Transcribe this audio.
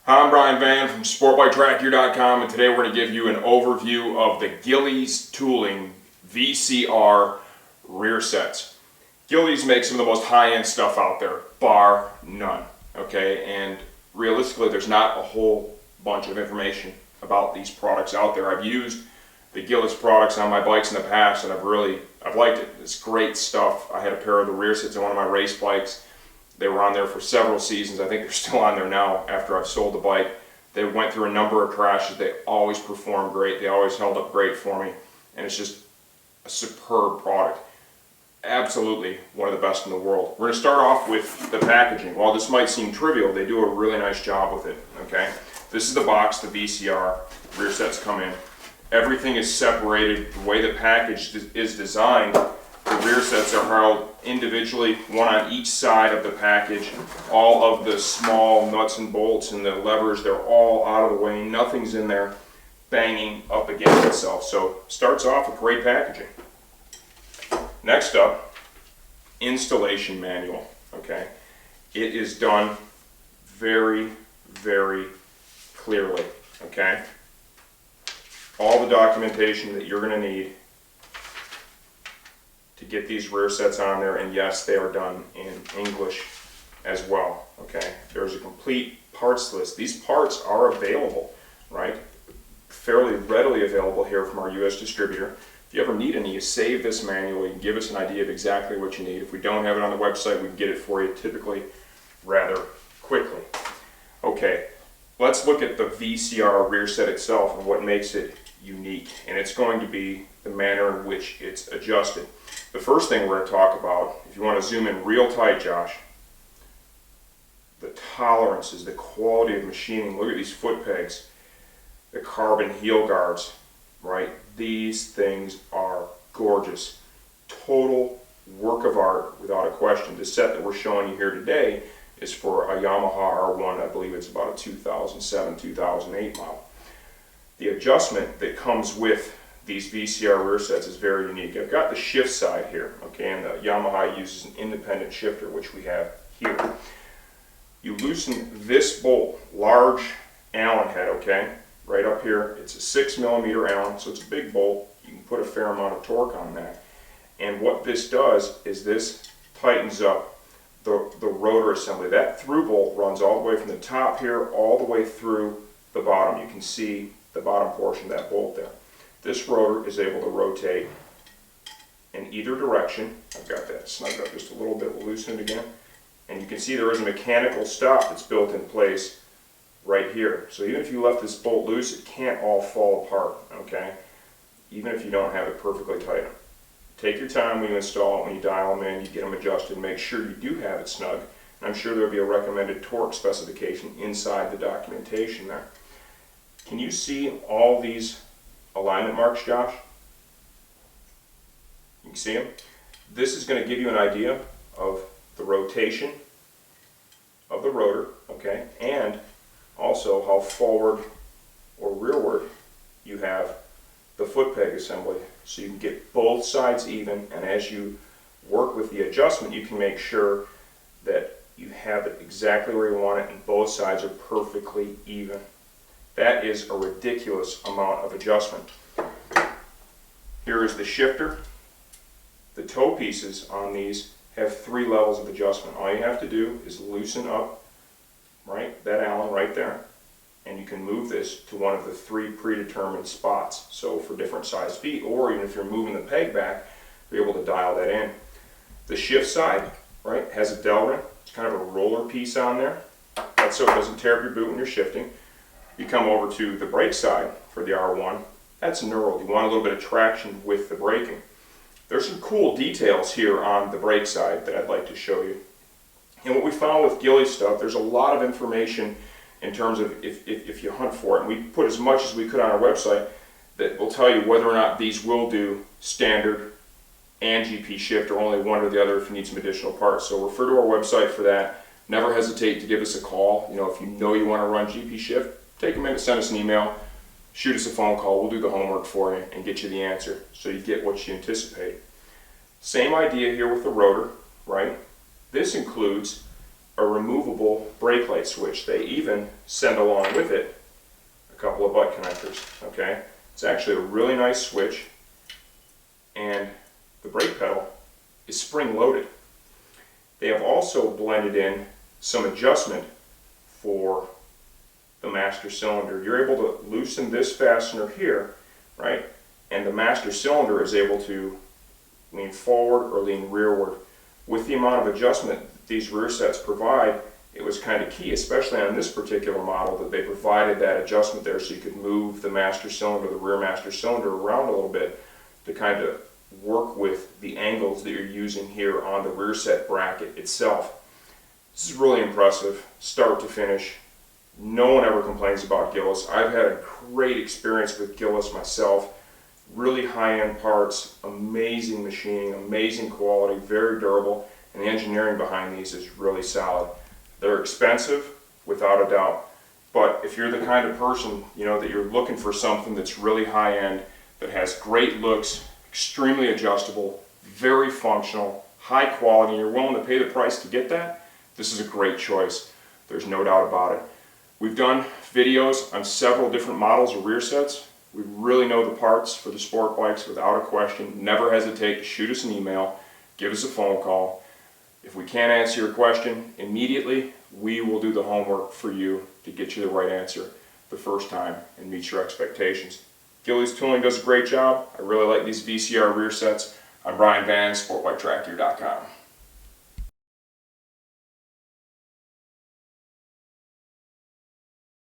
Hi, I'm Brian Van from SportBikeTrackGear.com, and today we're going to give you an overview of the Gilles Tooling VCR Rearsets. Gilles makes some of the most high-end stuff out there, bar none. Okay, and realistically, there's not a whole bunch of information about these products out there. I've used the Gilles products on my bikes in the past, and I've liked it. It's great stuff. I had a pair of the Rearsets on one of my race bikes. They were on there for several seasons. I think they're still on there now after I've sold the bike. They went through a number of crashes. They always performed great. They always held up great for me. And it's just a superb product. Absolutely one of the best in the world. We're going to start off with the packaging. While this might seem trivial, they do a really nice job with it. Okay, this is the box the VCR Rearsets come in. Everything is separated. The way the package is designed, the Rearsets are held individually, one on each side of the package. All of the small nuts and bolts and the levers, they're all out of the way. Nothing's in there banging up against itself. So starts off with great packaging. Next up, installation manual. Okay, it is done very, very clearly. Okay, all the documentation that you're going to need to get these Rearsets on there, and yes, they are done in English as well. Okay, there's a complete parts list. These parts are available, right? Fairly readily available here from our U.S. distributor. If you ever need any, you save this manual. You can give us an idea of exactly what you need. If we don't have it on the website, we can get it for you typically rather quickly. Okay, let's look at the VCR Rearset itself and what makes it unique, and it's going to be the manner in which it's adjusted. The first thing we're going to talk about, if you want to zoom in real tight, Josh, the tolerances, the quality of machining. Look at these foot pegs, the carbon heel guards, right? These things are gorgeous. Total work of art, without a question. The set that we're showing you here today is for a Yamaha R1, I believe it's about a 2007, 2008 model. The adjustment that comes with these VCR Rearsets is very unique. I've got the shift side here, okay, and the Yamaha uses an independent shifter, which we have here. You loosen this bolt, large Allen head, okay, right up here. It's a 6mm Allen, so it's a big bolt. You can put a fair amount of torque on that. And what this does is this tightens up the rotor assembly. That through bolt runs all the way from the top here all the way through the bottom. You can see the bottom portion of that bolt there. This rotor is able to rotate in either direction. I've got that snugged up just a little bit. We'll loosen it again. And you can see there is a mechanical stop that's built in place right here. So even if you left this bolt loose, it can't all fall apart, okay? Even if you don't have it perfectly tight. Take your time when you install it, when you dial them in, you get them adjusted, make sure you do have it snug. And I'm sure there'll be a recommended torque specification inside the documentation there. Can you see all these alignment marks, Josh? You can see them. This is going to give you an idea of the rotation of the rotor, okay, and also how forward or rearward you have the foot peg assembly, so you can get both sides even, and as you work with the adjustment, you can make sure that you have it exactly where you want it and both sides are perfectly even. That is a ridiculous amount of adjustment. Here is the shifter. The toe pieces on these have 3 levels of adjustment. All you have to do is loosen up, right, that Allen right there, and you can move this to one of the 3 predetermined spots. So for different size feet, or even if you're moving the peg back, you're able to dial that in. The shift side, right, has a dowel ring. It's kind of a roller piece on there. That's so it doesn't tear up your boot when you're shifting. You come over to the brake side for the R1. That's knurled. You want a little bit of traction with the braking. There's some cool details here on the brake side that I'd like to show you. And what we found with Gilles stuff, there's a lot of information in terms of if you hunt for it. And we put as much as we could on our website that will tell you whether or not these will do standard and GP shift, or only one or the other if you need some additional parts. So refer to our website for that. Never hesitate to give us a call. You know, if you know you want to run GP shift, take a minute, send us an email, shoot us a phone call. We'll do the homework for you and get you the answer so you get what you anticipate. Same idea here with the rotor, right? This includes a removable brake light switch. They even send along with it a couple of butt connectors, okay? It's actually a really nice switch, and the brake pedal is spring-loaded. They have also blended in some adjustment for the master cylinder. You're able to loosen this fastener here, right? And the master cylinder is able to lean forward or lean rearward. With the amount of adjustment that these rear sets provide, it was kind of key, especially on this particular model, that they provided that adjustment there so you could move the master cylinder, the rear master cylinder around a little bit to kind of work with the angles that you're using here on the rear set bracket itself. This is really impressive, start to finish. No one ever complains about Gilles. I've had a great experience with Gilles myself. Really high-end parts, amazing machining, amazing quality, very durable, and the engineering behind these is really solid. They're expensive, without a doubt, but if you're the kind of person, you know, that you're looking for something that's really high-end, that has great looks, extremely adjustable, very functional, high quality, and you're willing to pay the price to get that, this is a great choice. There's no doubt about it. We've done videos on several different models of rear sets. We really know the parts for the sport bikes without a question. Never hesitate to shoot us an email, give us a phone call. If we can't answer your question immediately, we will do the homework for you to get you the right answer the first time and meet your expectations. Gilles Tooling does a great job. I really like these VCR rear sets. I'm Brian Van, sportbiketrackgear.com.